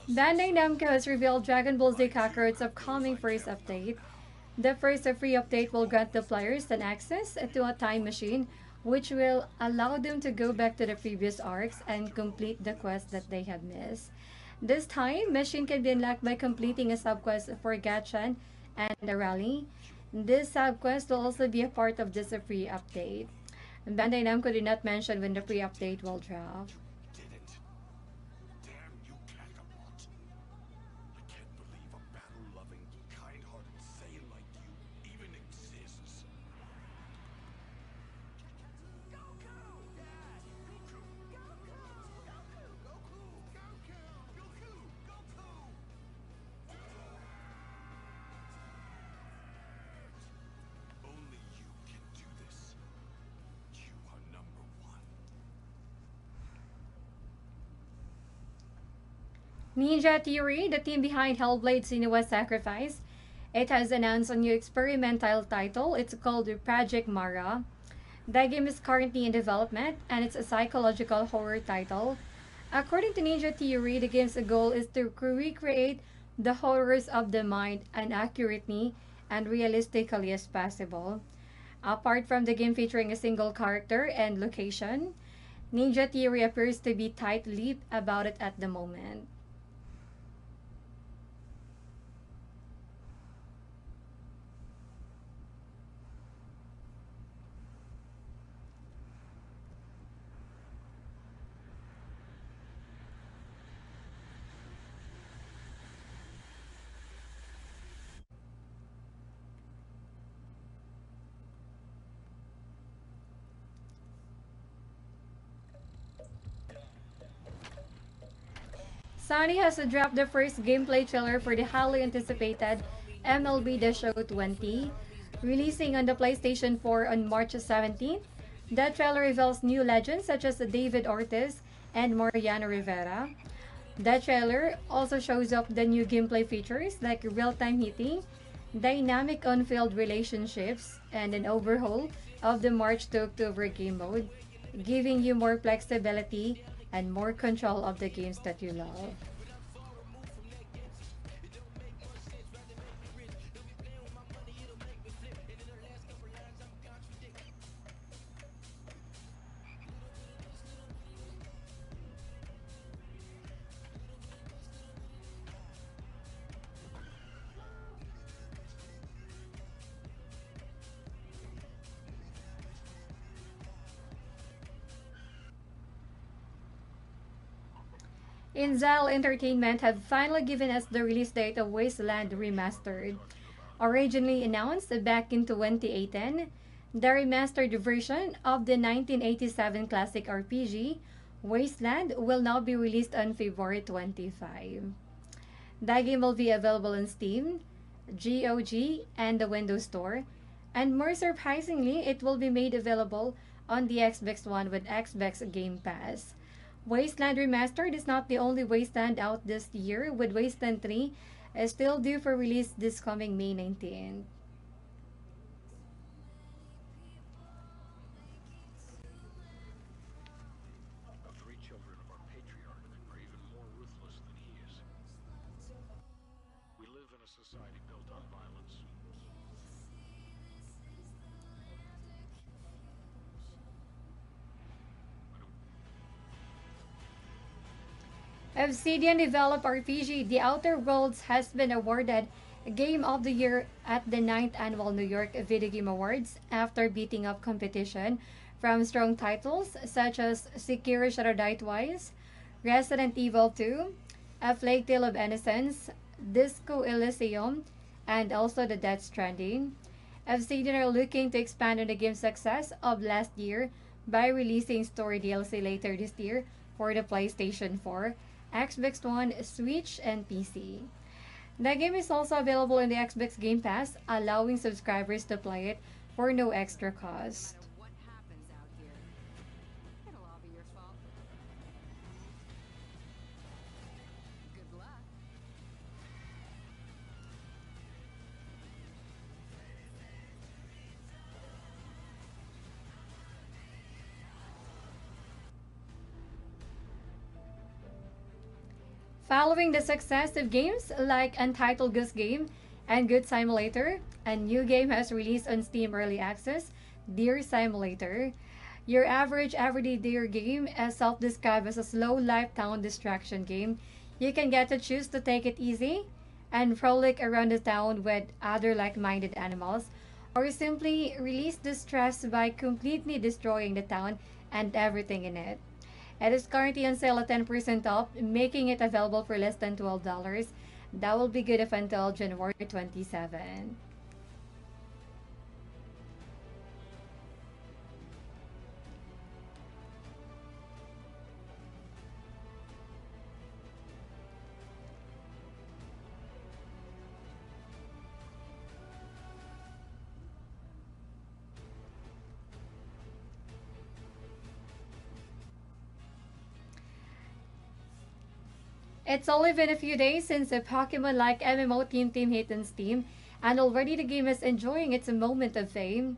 Bandai Namco has revealed Dragon Ball Z Kakarot's upcoming first update. The first free update will grant the players an access to a time machine, which will allow them to go back to the previous arcs and complete the quests that they have missed. This time machine can be unlocked by completing a subquest for Gachan and a rally. This subquest will also be a part of this free update. Bandai Namco did not mention when the free update will drop. Didn't. Damn you, Kakarot. I can't believe a battle-loving, kind-hearted Saiyan like you even exists. Only you can do this. You are number one. Ninja Theory, the team behind Hellblade's Senua's Sacrifice, it has announced a new experimental title. It's called Project Mara. The game is currently in development and it's a psychological horror title. According to Ninja Theory, the game's goal is to recreate the horrors of the mind as accurately and realistically as possible. Apart from the game featuring a single character and location, Ninja Theory appears to be tight-lipped about it at the moment. Sony has dropped the first gameplay trailer for the highly anticipated MLB The Show 20, releasing on the PlayStation 4 on March 17th. The trailer reveals new legends such as David Ortiz and Mariano Rivera. The trailer also shows off the new gameplay features like real-time hitting, dynamic on-field relationships, and an overhaul of the March to October game mode, giving you more flexibility and more control of the games that you love. Inzel Entertainment have finally given us the release date of Wasteland Remastered. Originally announced back in 2018, the remastered version of the 1987 classic RPG, Wasteland, will now be released on February 25. The game will be available on Steam, GOG, and the Windows Store, and more surprisingly, it will be made available on the Xbox One with Xbox Game Pass. Wasteland Remastered is not the only Wasteland out this year, with Wasteland 3 is still due for release this coming May 19th. The three children of our patriarch are even more ruthless than he is. We live in a society built on violence. Obsidian developed RPG The Outer Worlds has been awarded Game of the Year at the 9th Annual New York Video Game Awards after beating up competition from strong titles such as Sekiro Shadow Die Twice, Resident Evil 2, A Plague Tale of Innocence, Disco Elysium, and also The Death Stranding. Obsidian are looking to expand on the game's success of last year by releasing story DLC later this year for the PlayStation 4, Xbox One, Switch, and PC. The game is also available in the Xbox Game Pass, allowing subscribers to play it for no extra cost. Following the success of games like Untitled Goose Game and Good Simulator, a new game has released on Steam Early Access, Deer Simulator. Your average everyday Deer game is self-described as a slow life town distraction game. You can get to choose to take it easy and frolic around the town with other like-minded animals, or simply release the stress by completely destroying the town and everything in it. It is currently on sale at 10% off, making it available for less than $12. That will be good up until January 27. It's only been a few days since a Pokemon like MMO Team hit on Steam, and already the game is enjoying its moment of fame.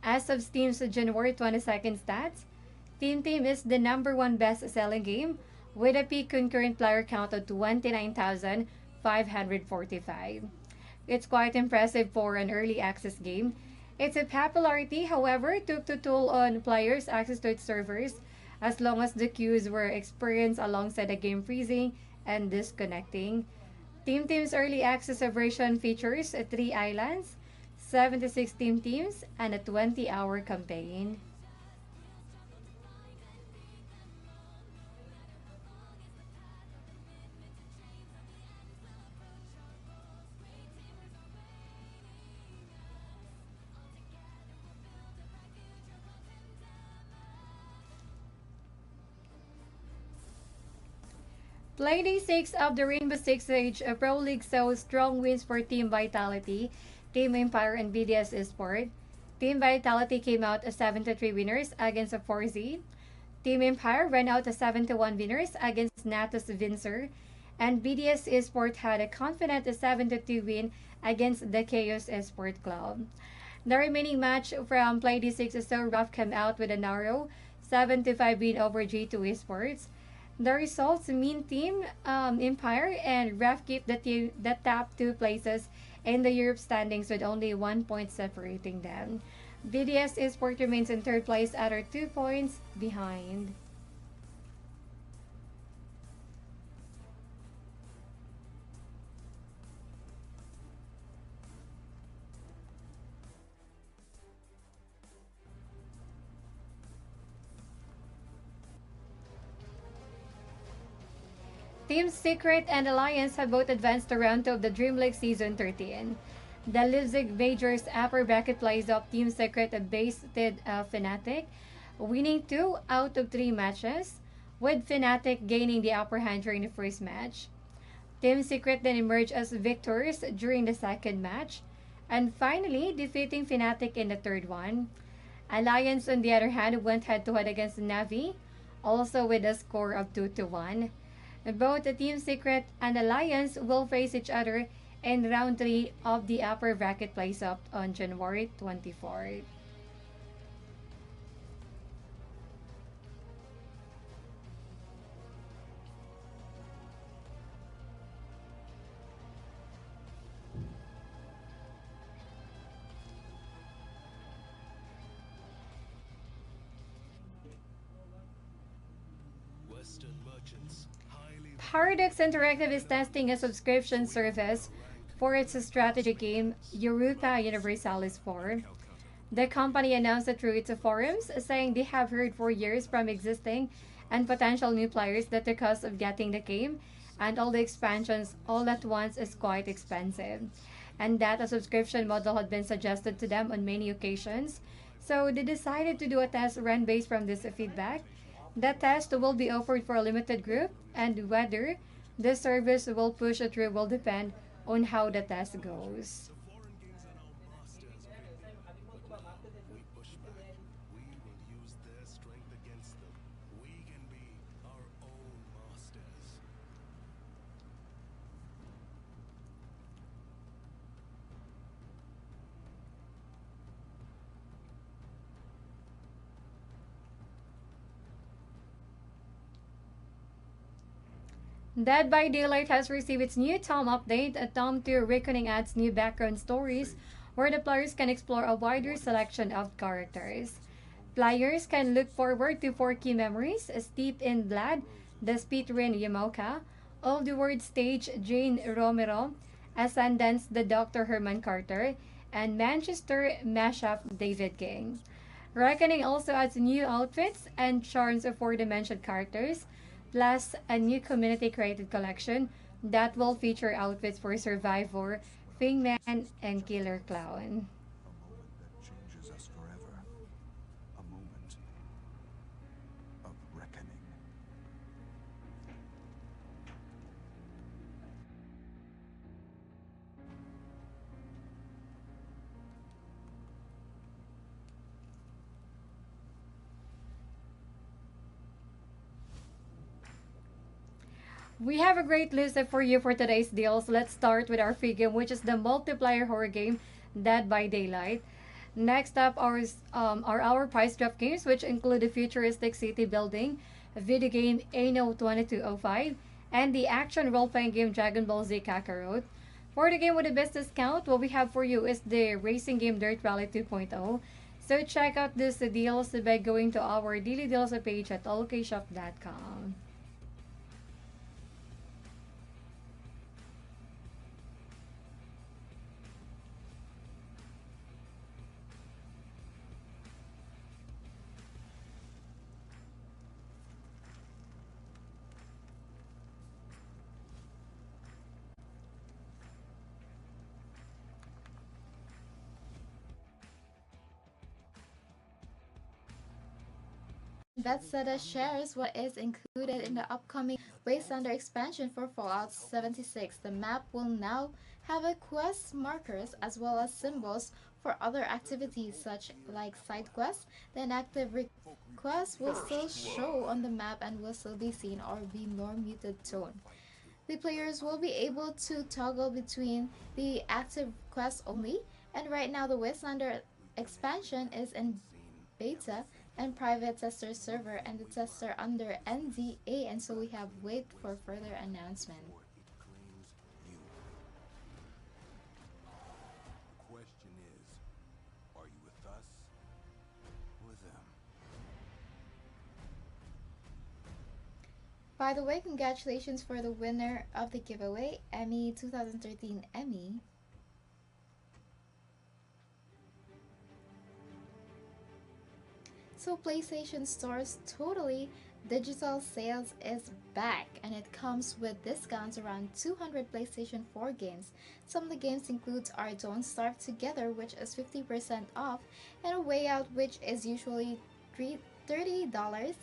As of Steam's January 22nd stats, Team is the number one best-selling game with a peak concurrent player count of 29,545. It's quite impressive for an early access game. Its popularity, however, took to toll on players' access to its servers as long as the queues were experienced alongside the game freezing and disconnecting. Team's early access version features 3 islands, 76 teams, and a 20-hour campaign. Playday 6 of the Rainbow Six Siege Pro League saw strong wins for Team Vitality, Team Empire, and BDS Esport. Team Vitality came out as 7-3 winners against a 4Z. Team Empire ran out as 7-1 winners against Natus Vincer. And BDS Esport had a confident 7-2 win against the Chaos Esport Club. The remaining match from Playday 6 saw Rough come out with a narrow 7-5 win over G2 Esports. The results mean Team Empire and Ref keep the top two places in the Europe standings with only 1 point separating them. BDS Esport remains in third place at 2 points behind. Team Secret and Alliance have both advanced to round 2 of the Dream League Season 13. The Leipzig Majors upper bracket plays off Team Secret based Fnatic, winning 2 out of 3 matches, with Fnatic gaining the upper hand during the first match. Team Secret then emerged as victors during the second match, and finally defeating Fnatic in the third one. Alliance, on the other hand, went head-to-head against Navi, also with a score of 2-1. Both the Team Secret and Alliance will face each other in round 3 of the upper bracket playoff on January 24th. Paradox Interactive is testing a subscription service for its strategy game Europa Universalis 4. The company announced it through its forums, saying they have heard for years from existing and potential new players that the cost of getting the game and all the expansions all at once is quite expensive, and that a subscription model had been suggested to them on many occasions. So they decided to do a test run based from this feedback. The test will be offered for a limited group, and whether the service will push it through will depend on how the test goes. Dead by Daylight has received its new Tome update. A Tome 2 Reckoning adds new background stories where the players can explore a wider selection of characters. Players can look forward to four key memories: Steep in Blood, the Speedrun Yamoka, All the World Stage Jane Romero, Ascendance the Dr. Herman Carter, and Manchester Mashup David King. Reckoning also adds new outfits and charms for the mentioned characters, plus a new community created collection that will feature outfits for Survivor, Fingman, and Killer Clown. A moment that changes us forever. A moment of reckoning. We have a great list for you for today's deals. Let's start with our free game, which is the multiplayer horror game Dead by Daylight. Next up are our price drop games, which include the futuristic city building, video game Anno 2205, and the action role-playing game Dragon Ball Z Kakarot. For the game with the best discount, what we have for you is the racing game Dirt Rally 2.0. So check out these deals by going to our daily deals page at ALLKEYSHOP.com. Bethesda shares what is included in the upcoming Wastelander expansion for Fallout 76. The map will now have a quest markers as well as symbols for other activities such like side quests. The inactive requests will still show on the map and will still be seen or be more muted tone. The players will be able to toggle between the active quests only, and right now the Wastelander expansion is in beta and private tester server and the tester under NDA, and so we have wait for further announcement. Or it claims you. The question is, are you with us or them? By the way, congratulations for the winner of the giveaway, Emmy 2013 Emmy. So PlayStation Store's totally digital sales is back and it comes with discounts around 200 PlayStation 4 games. Some of the games include our Don't Starve Together, which is 50% off, and A Way Out, which is usually $30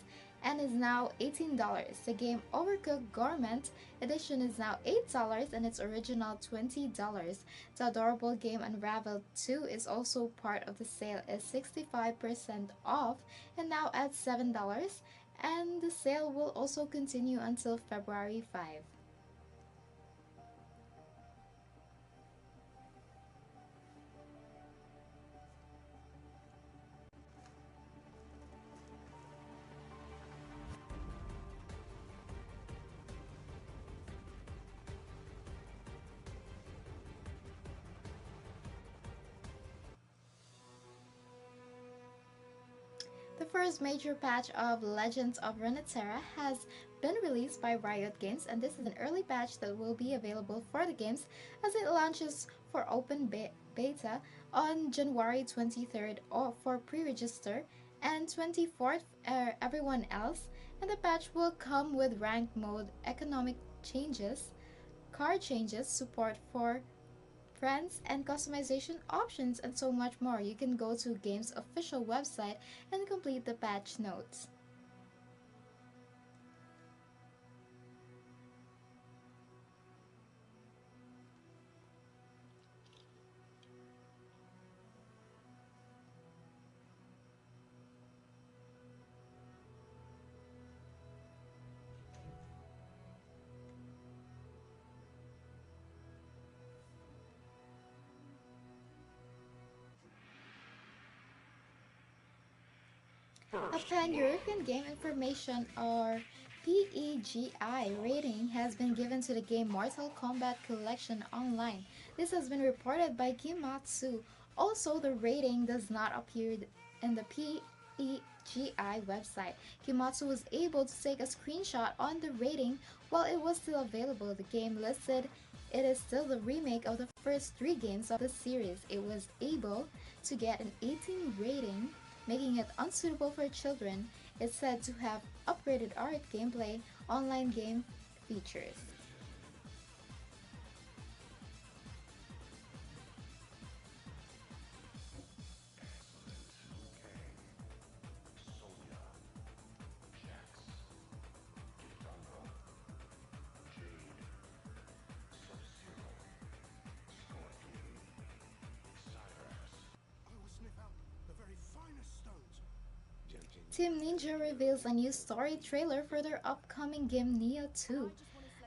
and is now $18. The game Overcooked Gourmet Edition is now $8 and its original $20. The adorable game Unraveled 2 is also part of the sale, is 65% off and now at $7, and the sale will also continue until February 5. The first major patch of Legends of Runeterra has been released by Riot Games, and this is an early patch that will be available for the games as it launches for open beta on January 23rd or for pre-register, and 24th everyone else. And the patch will come with ranked mode, economic changes, card changes, support for friends, and customization options, and so much more. You can go to game's official website and complete the patch notes. A pan-European game information or PEGI rating has been given to the game Mortal Kombat Kollection Online. This has been reported by Kimatsu. Also, the rating does not appear in the PEGI website. Kimatsu was able to take a screenshot on the rating while it was still available. The game listed it is still the remake of the first three games of the series. It was able to get an 18 rating, making it unsuitable for children. It's said to have upgraded art, gameplay, online game features. Team Ninja reveals a new story trailer for their upcoming game Nioh 2,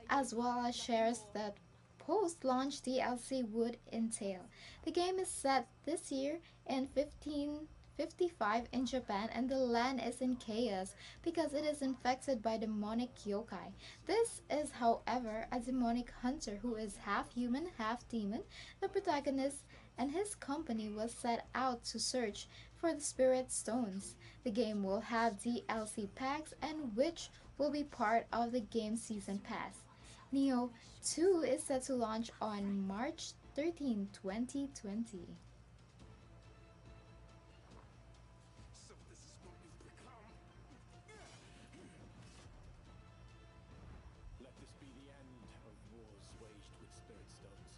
as well as shares that post-launch DLC would entail. The game is set this year in 1555 in Japan, and the land is in chaos because it is infected by demonic yokai. This is, however, a demonic hunter who is half human, half demon. The protagonist and his company was set out to search for the spirit stones. The game will have DLC packs and which will be part of the game season pass. Nioh 2 is set to launch on March 13, 2020. So this is what we've become. Let this be the end of wars waged with spirit stones.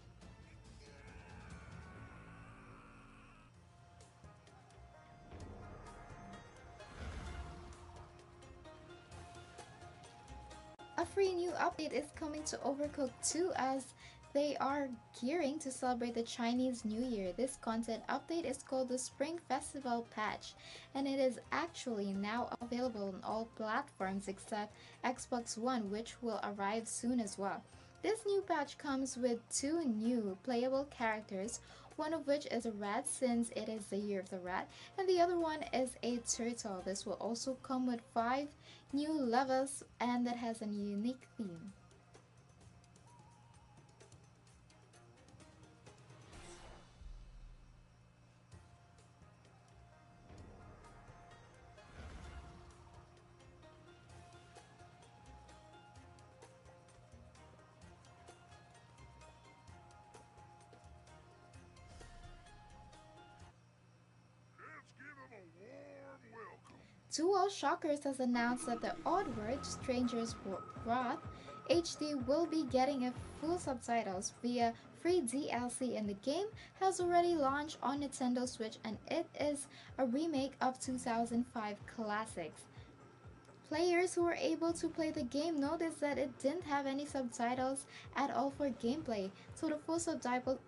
A free new update is coming to Overcooked 2 as they are gearing to celebrate the Chinese New Year. This content update is called the Spring Festival Patch, and it is actually now available on all platforms except Xbox One, which will arrive soon as well. This new patch comes with two new playable characters, one of which is a rat since it is the year of the rat, and the other one is a turtle. This will also come with 5 new levels and that has a unique theme. Let's give him a warm welcome. Dual Shockers has announced that the Oddworld Stranger's Wrath HD will be getting a full subtitles via free DLC, and the game has already launched on Nintendo Switch and it is a remake of 2005 classics. Players who were able to play the game noticed that it didn't have any subtitles at all for gameplay, so the full subtitle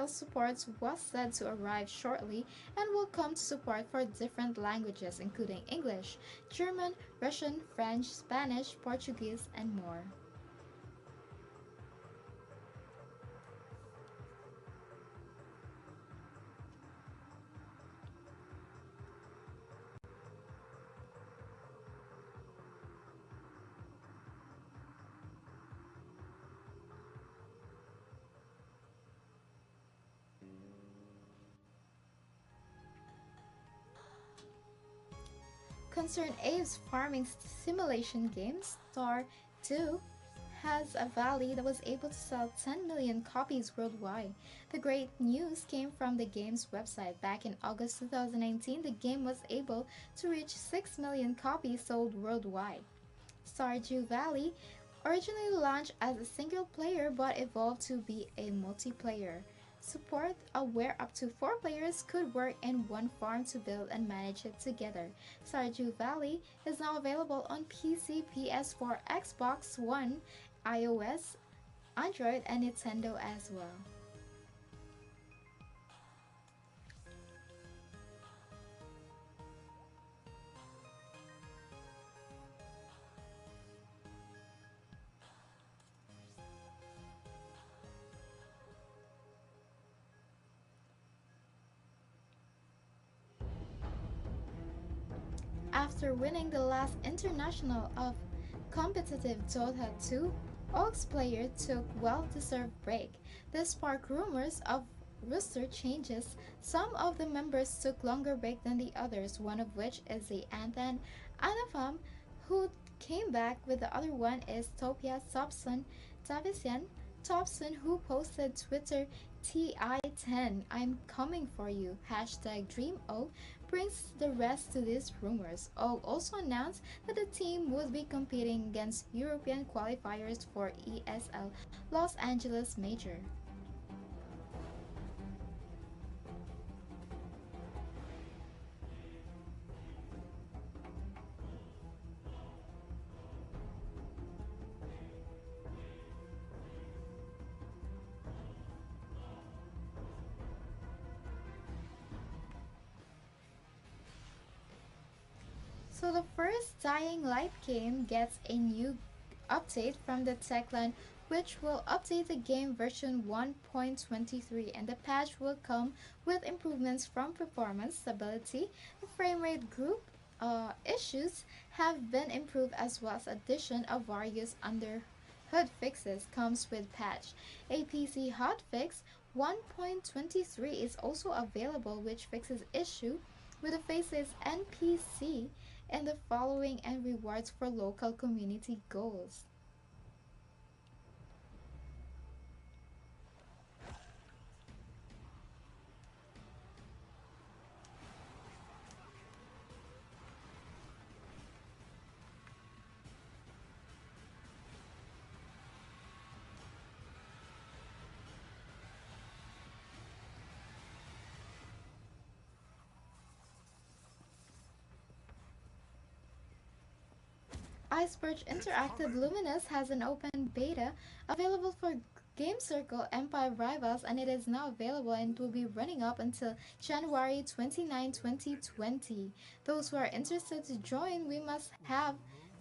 support was said to arrive shortly and will come to support for different languages including English, German, Russian, French, Spanish, Portuguese, and more. Concern Abe's farming simulation game, Stardew, has a valley that was able to sell 10 million copies worldwide. The great news came from the game's website. Back in August 2019, the game was able to reach 6 million copies sold worldwide. Stardew Valley originally launched as a single player but evolved to be a multiplayer support where up to 4 players could work in one farm to build and manage it together. Stardew Valley is now available on PC, PS4, Xbox One, iOS, Android, and Nintendo as well. After winning the last international of competitive Dota 2, Oaks player took well-deserved break. This sparked rumors of roster changes. Some of the members took longer break than the others, one of which is the Anthan Anafam, who came back, with the other one is Topias Topson Taavitsainen Topson, who posted Twitter TI10 I'm coming for you hashtag DreamO brings the rest to these rumors. O also announced that the team would be competing against European qualifiers for ESL Los Angeles Major. So the first Dying Light game gets a new update from the Techland, which will update the game version 1.23, and the patch will come with improvements from performance, stability, and frame rate. Group issues have been improved, as well as addition of various under hood fixes comes with patch. A PC hotfix 1.23 is also available, which fixes issue with the faces NPC and the following and rewards for local community goals. Iceberg Interactive Luminous has an open beta available for Game Circle Empire Rivals, and it is now available and will be running up until January 29, 2020. Those who are interested to join, we must have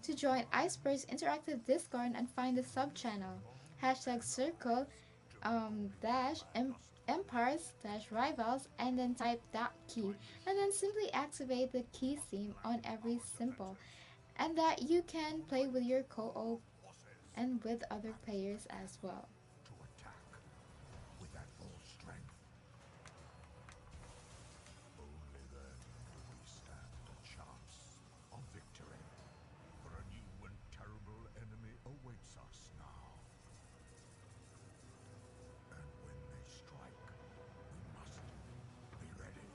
to join Iceberg's Interactive Discord and find the sub-channel. Hashtag circle dash empires dash rivals, and then type that key, and then simply activate the key theme on every symbol, and that you can play with your co-op and with other players as well. To attack with that full strength. Only then do we stand a chance of victory. For a new and terrible enemy awaits us now. And when they strike, we must be ready.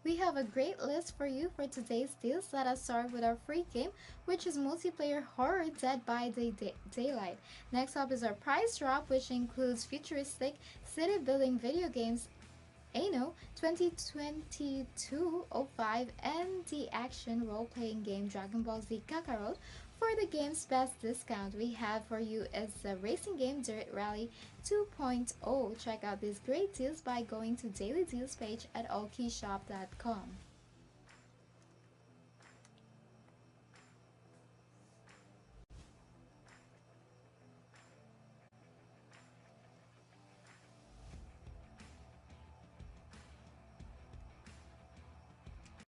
We have a great list for you for today's deals. Let us start with our free game, which is multiplayer horror Dead by Daylight. Next up is our prize drop, which includes futuristic city building video games Anno 2022-05 and the action role-playing game Dragon Ball Z Kakarot. For the game's best discount we have for you is the racing game Dirt Rally 2.0. Check out these great deals by going to Daily Deals page at ALLKEYSHOP.com.